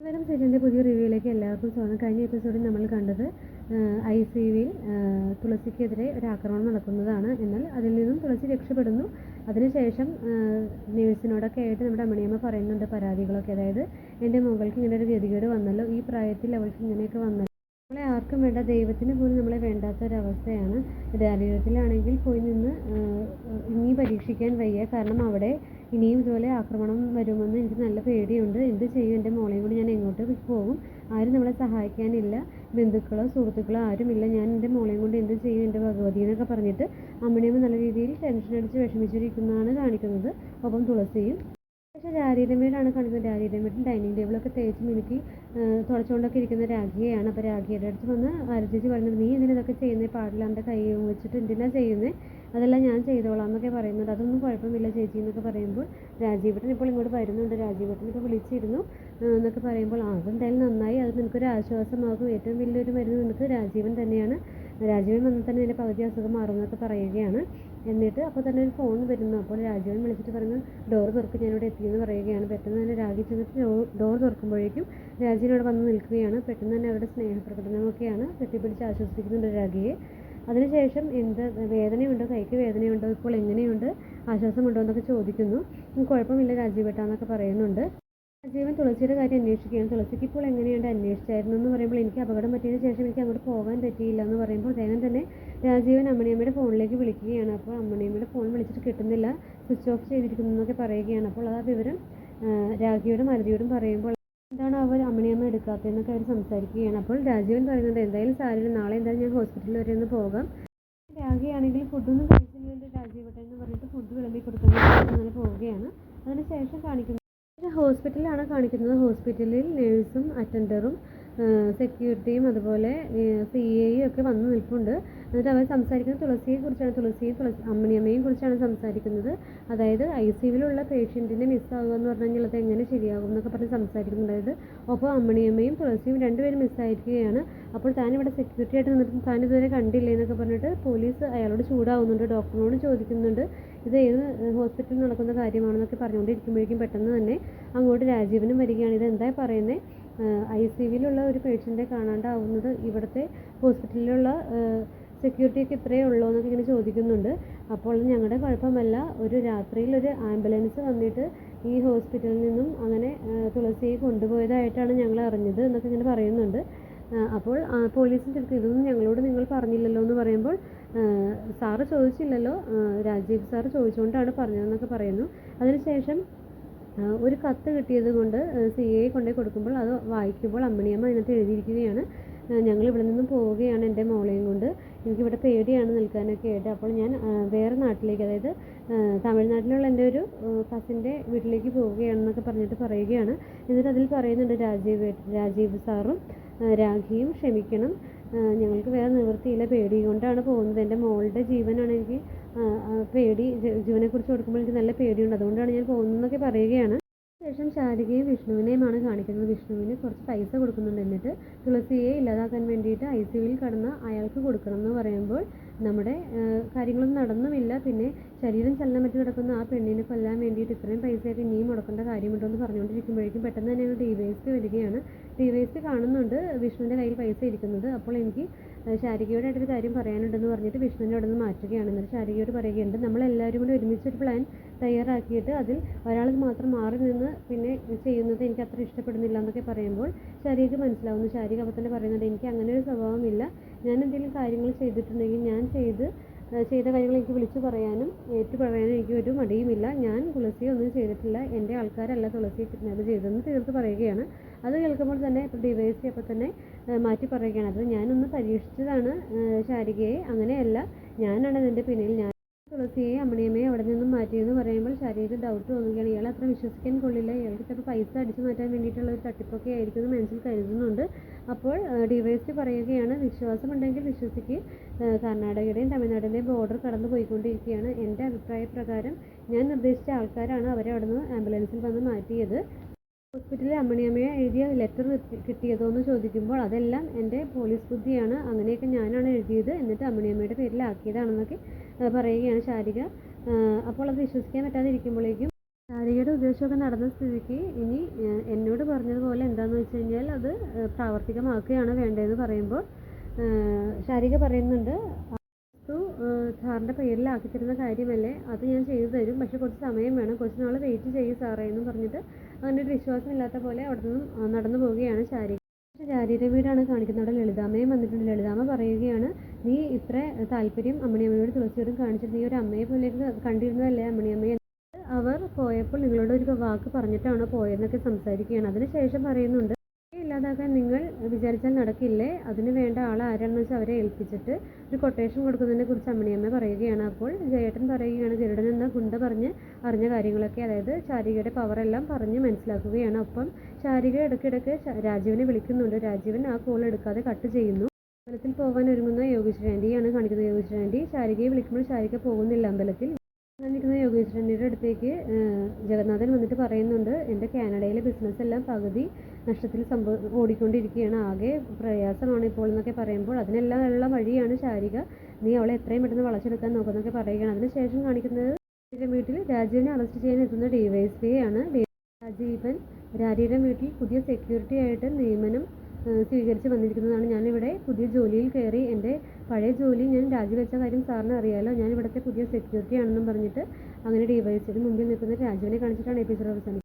നമസ്കാരം, സീരിയലിൻ്റെ പുതിയ റിവ്യൂയിലേക്ക് എല്ലാവർക്കും സ്വാഗതം. കഴിഞ്ഞ എപ്പിസോഡിൽ നമ്മൾ കണ്ടത് ICUവിൽ തുളസിക്കെതിരെ ഒരു ആക്രമണം നടക്കുന്നതാണ്. എന്നാൽ അതിൽ നിന്നും തുളസി രക്ഷപ്പെടുന്നു. അതിനുശേഷം നേഴ്സിനോടൊക്കെ ആയിട്ട് നമ്മുടെ അമ്മിണിയമ്മ പറയുന്നുണ്ട് പരാതികളൊക്കെ. അതായത് എൻ്റെ മകൾക്ക് ഇങ്ങനെ ഒരു ഗതികേട് വന്നല്ലോ, ഈ പ്രായത്തിൽ അവൾക്ക് ഇങ്ങനെയൊക്കെ വന്നല്ലോ, നമ്മളെ ആർക്കും വേണ്ട, ദൈവത്തിന് പോലും നമ്മളെ വേണ്ടാത്തൊരവസ്ഥയാണ്. രാജീവത്തിലാണെങ്കിൽ പോയി നിന്ന് ഇനി പരീക്ഷിക്കാൻ വയ്യ. കാരണം അവിടെ ഇനിയും ഇതുപോലെ ആക്രമണം വരുമെന്ന് എനിക്ക് നല്ല പേടിയുണ്ട്. എന്ത് ചെയ്യും? എൻ്റെ മോളെയും കൂടി ഞാൻ എങ്ങോട്ട് പോകും? ആരും നമ്മളെ സഹായിക്കാനില്ല, ബന്ധുക്കളോ സുഹൃത്തുക്കളോ ആരുമില്ല. ഞാൻ എൻ്റെ മോളെയും കൊണ്ട് എന്ത് ചെയ്യും എൻ്റെ ഭഗവതി എന്നൊക്കെ പറഞ്ഞിട്ട് അമ്മിണിയമ്മ നല്ല രീതിയിൽ ടെൻഷൻ അടിച്ച് വിഷമിച്ചിരിക്കുന്നതാണ് കാണിക്കുന്നത്. ഒപ്പം തുളസിയും. പക്ഷേ രാജീവമ്മയോടാണ് കാണിക്കുന്നത്. രാജീവമ്മയുടെ ഡൈനിങ് ടേബിളൊക്കെ തേച്ച് മിനുക്കി തുടച്ചുകൊണ്ടൊക്കെ ഇരിക്കുന്ന രാഖിയെയാണ്. അപ്പോൾ രാഖിയുടെ അടുത്ത് വന്ന് ആരതിച്ച് പറയുന്നത്, നീ എന്തിനാ ഇതൊക്കെ ചെയ്യുന്നത്? പാടില്ല, എൻ്റെ കൈ വെച്ചിട്ട് എന്തിനാ ചെയ്യുന്നത്? അതെല്ലാം ഞാൻ ചെയ്തോളാം എന്നൊക്കെ പറയുന്നുണ്ട്. അതൊന്നും കുഴപ്പമില്ല ചേച്ചി എന്നൊക്കെ പറയുമ്പോൾ രാജീവേട്ടൻ ഇപ്പോൾ ഇങ്ങോട്ട് വരുന്നുണ്ട്, രാജീവേട്ടൻ ഇപ്പോൾ വിളിച്ചിരുന്നു എന്നൊക്കെ പറയുമ്പോൾ അതെന്തായാലും നന്നായി, അത് നിനക്കൊരു ആശ്വാസമാകും. ഏറ്റവും വലിയൊരു മരുന്ന് നിനക്ക് രാജീവൻ തന്നെയാണ്. രാജീവൻ വന്നാൽ തന്നെ നിൻ്റെ പകുതി അസുഖം മാറുമെന്നൊക്കെ പറയുകയാണ്. എന്നിട്ട് അപ്പോൾ തന്നെ ഒരു ഫോൺ വരുന്നു. അപ്പോൾ രാജീവൻ വിളിച്ചിട്ട് പറഞ്ഞു, ഡോർ തുറക്ക്, ഞാനിവിടെ എത്തിയെന്ന് പറയുകയാണ്. പെട്ടെന്ന് തന്നെ രാഗി ചെന്നിട്ട് ഡോർ തുറക്കുമ്പോഴേക്കും രാജീവൻ വന്ന് നിൽക്കുകയാണ്. പെട്ടെന്ന് തന്നെ അവരുടെ സ്നേഹപ്രകടനമൊക്കെയാണ്. കെട്ടിപ്പിടിച്ച് ആശ്വസിപ്പിക്കുന്നുണ്ട് രാഗിയെ. അതിനുശേഷം എന്ത് വേദനയുണ്ടോ, കൈക്ക് വേദനയുണ്ടോ, ഇപ്പോൾ എങ്ങനെയുണ്ട്, ആശ്വാസമുണ്ടോ എന്നൊക്കെ ചോദിക്കുന്നു. കുഴപ്പമില്ല രാജീവേട്ടാ എന്നൊക്കെ പറയുന്നുണ്ട്. രാജീവൻ തുളസിയുടെ കാര്യം അന്വേഷിക്കുകയാണ്. തുളസിക്ക് ഇപ്പോൾ എങ്ങനെയുണ്ട്, അന്വേഷിച്ചായിരുന്നു എന്ന് പറയുമ്പോൾ എനിക്ക് അപകടം പറ്റിയതിന് ശേഷം എനിക്ക് അങ്ങോട്ട് പോകാൻ പറ്റിയില്ല എന്ന് പറയുമ്പോൾ വേഗം തന്നെ രാജീവൻ അമ്മിണിയമ്മയുടെ ഫോണിലേക്ക് വിളിക്കുകയാണ്. അപ്പോൾ അമ്മിണിയമ്മയുടെ ഫോൺ വിളിച്ചിട്ട് കിട്ടുന്നില്ല, സ്വിച്ച് ഓഫ് ചെയ്തിരിക്കുന്നു എന്നൊക്കെ പറയുകയാണ്. അപ്പോൾ ആ വിവരം രാഖിയോടും മാലതിയോടും പറയുമ്പോൾ എന്താണ് അവർ അമ്മിണിയമ്മ എടുക്കാത്തതെന്നൊക്കെ അവർ സംസാരിക്കുകയാണ്. അപ്പോൾ രാജീവൻ പറയുന്നുണ്ട്, എന്തായാലും സാരില്ല, നാളെ എന്തായാലും ഞാൻ ഹോസ്പിറ്റലിൽ വരെ ഒന്ന് പോകാം. രാഖിയാണെങ്കിൽ ഫുഡൊന്നും കഴിച്ചില്ലെങ്കിൽ രാജീവട്ടെ എന്ന് പറഞ്ഞിട്ട് ഫുഡ് വിളമ്പി കൊടുക്കാൻ അങ്ങനെ പോവുകയാണ്. അതിനുശേഷം കാണിക്കുന്നത് ഹോസ്പിറ്റലിലാണ് കാണിക്കുന്നത്. ഹോസ്പിറ്റലിൽ നേഴ്സും അറ്റൻഡറും സെക്യൂരിറ്റിയും അതുപോലെ CAയും ഒക്കെ വന്ന് നിൽപ്പുണ്ട്. എന്നിട്ട് അവർ സംസാരിക്കുന്നത് തുളസിയെക്കുറിച്ചാണ്. അമ്മിണിയമ്മയെയും കുറിച്ചാണ് സംസാരിക്കുന്നത്. അതായത് ICUവിലുള്ള പേഷ്യൻറ്റിനെ മിസ്സാവുക എന്ന് പറഞ്ഞു കഴിഞ്ഞാൽ അത് എങ്ങനെ ശരിയാകും എന്നൊക്കെ പറഞ്ഞ് സംസാരിക്കുന്നുണ്ട്. അതായത് ഒപ്പം അമ്മിണിയമ്മയും തുളസിയും രണ്ടുപേരും മിസ്സായിരിക്കുകയാണ്. അപ്പോൾ താനിവിടെ സെക്യൂരിറ്റി ആയിട്ട് നിന്നിട്ട് താൻ ഇതുവരെ കണ്ടില്ലേ എന്നൊക്കെ പറഞ്ഞിട്ട് പോലീസ് അയാളോട് ചൂടാവുന്നുണ്ട്. ഡോക്ടറിനോട് ചോദിക്കുന്നുണ്ട് ഇത് ഏത് ഹോസ്പിറ്റലിൽ നടക്കുന്ന കാര്യമാണെന്നൊക്കെ പറഞ്ഞുകൊണ്ടിരിക്കുമ്പോഴേക്കും പെട്ടെന്ന് തന്നെ അങ്ങോട്ട് രാജീവനും വരികയാണ്. ഇതെന്താ പറയുന്നത്, ICUവിലുള്ള ഒരു പേഷ്യൻറ്റിനെ കാണാണ്ടാവുന്നത് ഇവിടുത്തെ ഹോസ്പിറ്റലിലുള്ള സെക്യൂരിറ്റിക്ക് ഇത്രയേ ഉള്ളൂ എന്നൊക്കെ ഇങ്ങനെ ചോദിക്കുന്നുണ്ട്. അപ്പോൾ ഞങ്ങളുടെ കുഴപ്പമല്ല, ഒരു രാത്രിയിൽ ഒരു ആംബുലൻസ് വന്നിട്ട് ഈ ഹോസ്പിറ്റലിൽ നിന്നും അങ്ങനെ തുളസിയെ കൊണ്ടുപോയതായിട്ടാണ് ഞങ്ങൾ അറിഞ്ഞത് എന്നൊക്കെ ഇങ്ങനെ പറയുന്നുണ്ട്. അപ്പോൾ പോലീസിൻ്റെ അടുത്ത് ഇതൊന്നും ഞങ്ങളോട് നിങ്ങൾ പറഞ്ഞില്ലല്ലോ എന്ന് പറയുമ്പോൾ സാറ് ചോദിച്ചില്ലല്ലോ, രാജീവ് സാറ് ചോദിച്ചുകൊണ്ടാണ് പറഞ്ഞതെന്നൊക്കെ പറയുന്നു. അതിനുശേഷം ഒരു കത്ത് കിട്ടിയത് കൊണ്ട് CA കൊണ്ടുപോയി കൊടുക്കുമ്പോൾ അത് വായിക്കുമ്പോൾ അമ്മിണിയമ്മ അതിനകത്ത് എഴുതിയിരിക്കുകയാണ്, ഞങ്ങളിവിടെ നിന്നും പോവുകയാണ് എൻ്റെ മോളെയും കൊണ്ട്, എനിക്കിവിടെ പേടിയാണ് നിൽക്കാനൊക്കെ ആയിട്ട്. അപ്പോൾ ഞാൻ വേറെ നാട്ടിലേക്ക്, അതായത് തമിഴ്നാട്ടിലുള്ള എൻ്റെ ഒരു കസിൻ്റെ വീട്ടിലേക്ക് പോവുകയാണെന്നൊക്കെ പറഞ്ഞിട്ട് പറയുകയാണ്. എന്നിട്ട് അതിൽ പറയുന്നുണ്ട് രാജീവ് സാറും രാഖിയും ക്ഷമിക്കണം, ഞങ്ങൾക്ക് വേറെ നിവൃത്തിയില്ല, പേടി കൊണ്ടാണ് പോകുന്നത്. എൻ്റെ മോളുടെ ജീവനാണ് എനിക്ക് ജീവനെക്കുറിച്ച് ഓർക്കുമ്പോൾ എനിക്ക് നല്ല പേടിയുണ്ട്, അതുകൊണ്ടാണ് ഞാൻ പോകുന്നതെന്നൊക്കെ പറയുകയാണ്. ശേഷം ശാരികയും വിഷ്ണുവിനെയുമാണ് കാണിക്കുന്നത്. വിഷ്ണുവിന് കുറച്ച് പൈസ കൊടുക്കുന്നുണ്ട്. എന്നിട്ട് തുളസിയെ ഇല്ലാതാക്കാൻ വേണ്ടിയിട്ട് ICUവിൽ കടന്ന അയാൾക്ക് കൊടുക്കണം എന്ന് പറയുമ്പോൾ നമ്മുടെ കാര്യങ്ങളൊന്നും നടന്നുമില്ല. പിന്നെ ശരീരം ചലനമറ്റ് കിടക്കുന്ന ആ പെണ്ണിനെ കൊല്ലാൻ വേണ്ടിയിട്ട് ഇത്രയും പൈസയൊക്കെ ഇനിയും മുടക്കേണ്ട കാര്യമുണ്ടോ എന്ന് പറഞ്ഞുകൊണ്ടിരിക്കുമ്പോഴേക്കും പെട്ടെന്ന് തന്നെ DYSP വരികയാണ്. DYSP കാണുന്നുണ്ട് വിഷ്ണുവിൻ്റെ കയ്യിൽ പൈസ ഇരിക്കുന്നത്. അപ്പോൾ എനിക്ക് ശാരികയോടായിട്ടൊരു കാര്യം പറയാനുണ്ടെന്ന് പറഞ്ഞിട്ട് വിഷ്ണുവിനെ അവിടെ നിന്ന് മാറ്റുകയാണ്. എന്നിട്ട് ശാരികയോട് പറയുകയുണ്ട്, നമ്മളെല്ലാവരും കൂടി ഒരുമിച്ചൊരു പ്ലാൻ തയ്യാറാക്കിയിട്ട് അതിൽ ഒരാൾക്ക് മാത്രം മാറി നിന്ന് പിന്നെ ചെയ്യുന്നത് എനിക്ക് അത്ര ഇഷ്ടപ്പെടുന്നില്ല എന്നൊക്കെ പറയുമ്പോൾ ശാരികയ്ക്ക് മനസ്സിലാവുന്നു. ശാരിക അപ്പോൾ തന്നെ പറയുന്നുണ്ട്, എനിക്ക് അങ്ങനെ ഒരു സ്വഭാവമില്ല, ഞാൻ എന്തെങ്കിലും കാര്യങ്ങൾ ചെയ്തിട്ടുണ്ടെങ്കിൽ ഞാൻ ചെയ്ത കാര്യങ്ങൾ എനിക്ക് വിളിച്ചു പറയാനും ഏറ്റു പറയാനും എനിക്ക് ഒരു മടിയുമില്ല. ഞാൻ തുളസിയെ ഒന്നും ചെയ്തിട്ടില്ല, എൻ്റെ ആൾക്കാരല്ല തുളസിയെ കിഡ്നാപ്പ് ചെയ്തതെന്ന് തീർത്ത് പറയുകയാണ്. അത് കേൾക്കുമ്പോൾ തന്നെ DYSP അപ്പോൾ തന്നെ മാറ്റി പറയുകയാണ്, അത് ഞാനൊന്ന് പരീക്ഷിച്ചതാണ് ശാരികയെ, അങ്ങനെയല്ല, ഞാനാണ് ഇതിൻ്റെ പിന്നിൽ, ഞാൻ തുളസിയെ അമ്മിണിയമ്മയെ അവിടെ നിന്നും മാറ്റിയെന്ന് പറയുമ്പോൾ ശാരികയ്ക്ക് ഡൗട്ട് തോന്നുകയാണ്. ഇയാൾ അത്ര വിശ്വസിക്കാൻ കൊള്ളില്ല, ഇയാൾക്ക് ചിലപ്പോൾ പൈസ അടിച്ചു മാറ്റാൻ വേണ്ടിയിട്ടുള്ള ഒരു തട്ടിപ്പൊക്കെ ആയിരിക്കും എന്ന് മനസ്സിൽ കരുതുന്നുണ്ട്. അപ്പോൾ DYSP പറയുകയാണ്, വിശ്വാസമുണ്ടെങ്കിൽ വിശ്വസിക്ക്, കർണാടകയുടെയും തമിഴ്നാടിൻ്റെയും ബോർഡർ കടന്നു പോയിക്കൊണ്ടിരിക്കുകയാണ്, എൻ്റെ അഭിപ്രായ പ്രകാരം ഞാൻ നിർദ്ദേശിച്ച ആൾക്കാരാണ് അവരെ അവിടെ നിന്ന് ആംബുലൻസിൽ വന്ന് മാറ്റിയത്. ഹോസ്പിറ്റലിൽ അമ്മിണിയമ്മയെ എഴുതിയ ലെറ്റർ കിട്ടിയതോ എന്ന് ചോദിക്കുമ്പോൾ അതെല്ലാം എൻ്റെ പോലീസ് ബുദ്ധിയാണ്, അങ്ങനെയൊക്കെ ഞാനാണ് എഴുതിയത്, എന്നിട്ട് അമ്മിണിയമ്മയുടെ പേരിലാക്കിയതാണെന്നൊക്കെ പറയുകയാണ് ശാരിക. അപ്പോൾ അത് വിശ്വസിക്കാൻ പറ്റാതെ ഇരിക്കുമ്പോഴേക്കും ശാരികയുടെ ഉദ്ദേശമൊക്കെ നടന്ന സ്ഥിതിക്ക് ഇനി എന്നോട് പറഞ്ഞതുപോലെ എന്താണെന്ന് വെച്ച് കഴിഞ്ഞാൽ അത് പ്രാവർത്തികമാക്കുകയാണ് വേണ്ടതെന്ന് പറയുമ്പോൾ ശാരിക പറയുന്നുണ്ട്, വസ്തു സാറിൻ്റെ പേരിലാക്കി തരുന്ന കാര്യമല്ലേ, അത് ഞാൻ ചെയ്തു തരും, പക്ഷെ കുറച്ച് സമയം വേണം, കുറച്ച് നാൾ വെയിറ്റ് ചെയ്യും സാറേ എന്ന് പറഞ്ഞിട്ട് അങ്ങനെ ഒരു വിശ്വാസമില്ലാത്ത പോലെ അവിടെ നിന്നും നടന്നു പോവുകയാണ് ശാരിക. ശാരിയുടെ വീടാണ് കാണിക്കുന്നത്. അവിടെ ലളിതാമ്മയും വന്നിട്ടുണ്ട്. ലളിതാമ്മ പറയുകയാണ്, നീ ഇത്ര താല്പര്യം അമ്മിണിയമ്മയോട് തുളസിയോടും കാണിച്ചിട്ട് നീ ഒരു അമ്മയെ പോലെ കണ്ടിരുന്നതല്ലേ അമ്മിണിയമ്മയെ, അവർ പോയപ്പോൾ നിങ്ങളോട് ഒരു വാക്ക് പറഞ്ഞിട്ടാണോ പോയെന്നൊക്കെ സംസാരിക്കുകയാണ്. അതിനുശേഷം പറയുന്നുണ്ട്, ഇല്ലാതാക്കാൻ നിങ്ങൾ വിചാരിച്ചാൽ നടക്കില്ലേ, അതിന് വേണ്ട ആൾ ആരാണെന്ന് വെച്ചാൽ അവരെ ഏൽപ്പിച്ചിട്ട് ഒരു കൊട്ടേഷൻ കൊടുക്കുന്നതിനെ കുറിച്ച് അമ്മിണിയമ്മ പറയുകയാണ്. അപ്പോൾ ജയേട്ടൻ പറയുകയാണ്, ഗരുഡൻ എന്ന ഗുണ്ട പറഞ്ഞ് അറിഞ്ഞ കാര്യങ്ങളൊക്കെ, അതായത് ശാരികയുടെ പവറെല്ലാം പറഞ്ഞ് മനസ്സിലാക്കുകയാണ്. ഒപ്പം ശാരിക ഇടയ്ക്കിടയ്ക്ക് രാജീവിനെ വിളിക്കുന്നുണ്ട്. രാജീവൻ ആ കോൾ എടുക്കാതെ കട്ട് ചെയ്യുന്നു. അമ്പലത്തിൽ പോകാൻ ഒരുങ്ങുന്ന യോഗേശ്വരി ആൻറ്റിയാണ് കാണിക്കുന്നത്. യോഗേശ്വരി ആൻറ്റി ശാരികയെ വിളിക്കുമ്പോൾ ശാരിക പോകുന്നില്ല അമ്പലത്തിൽ. നിൽക്കുന്ന യോഗേശ്വരൻ്റെ അടുത്തേക്ക് ജഗന്നാഥൻ വന്നിട്ട് പറയുന്നുണ്ട്, എൻ്റെ കാനഡയിലെ ബിസിനസ് എല്ലാം പകുതി നഷ്ടത്തിൽ ഓടിക്കൊണ്ടിരിക്കുകയാണ്, ആകെ പ്രയാസമാണ് ഇപ്പോൾ എന്നൊക്കെ പറയുമ്പോൾ അതിനെല്ലാം ഉള്ള വഴിയാണ് ശാരിക, നീ അവളെ എത്രയും പെട്ടെന്ന് വളച്ചെടുക്കാൻ നോക്കുന്നൊക്കെ പറയുകയാണ്. അതിനുശേഷം കാണിക്കുന്നത് വീട്ടിൽ രാജീവിനെ അറസ്റ്റ് ചെയ്യാൻ എത്തുന്ന DYSP ആണ്. രാജീവൻ രാരിയുടെ വീട്ടിൽ പുതിയ സെക്യൂരിറ്റി ആയിട്ട് നിയമനം സ്വീകരിച്ച് വന്നിരിക്കുന്നതാണ്. ഞാനിവിടെ പുതിയ ജോലിയിൽ കയറി, എൻ്റെ പഴയ ജോലി ഞാൻ രാജിവെച്ച കാര്യം സാറിന് അറിയാലോ, ഞാൻ ഇവിടുത്തെ പുതിയ സെക്യൂരിറ്റി ആണെന്നും പറഞ്ഞിട്ട് അങ്ങനെ DYSPയുടെ മുമ്പിൽ നിൽക്കുന്ന രാജുവിനെ കാണിച്ചിട്ടാണ് എപ്പിസോഡ് അവസാനിക്കുന്നത്.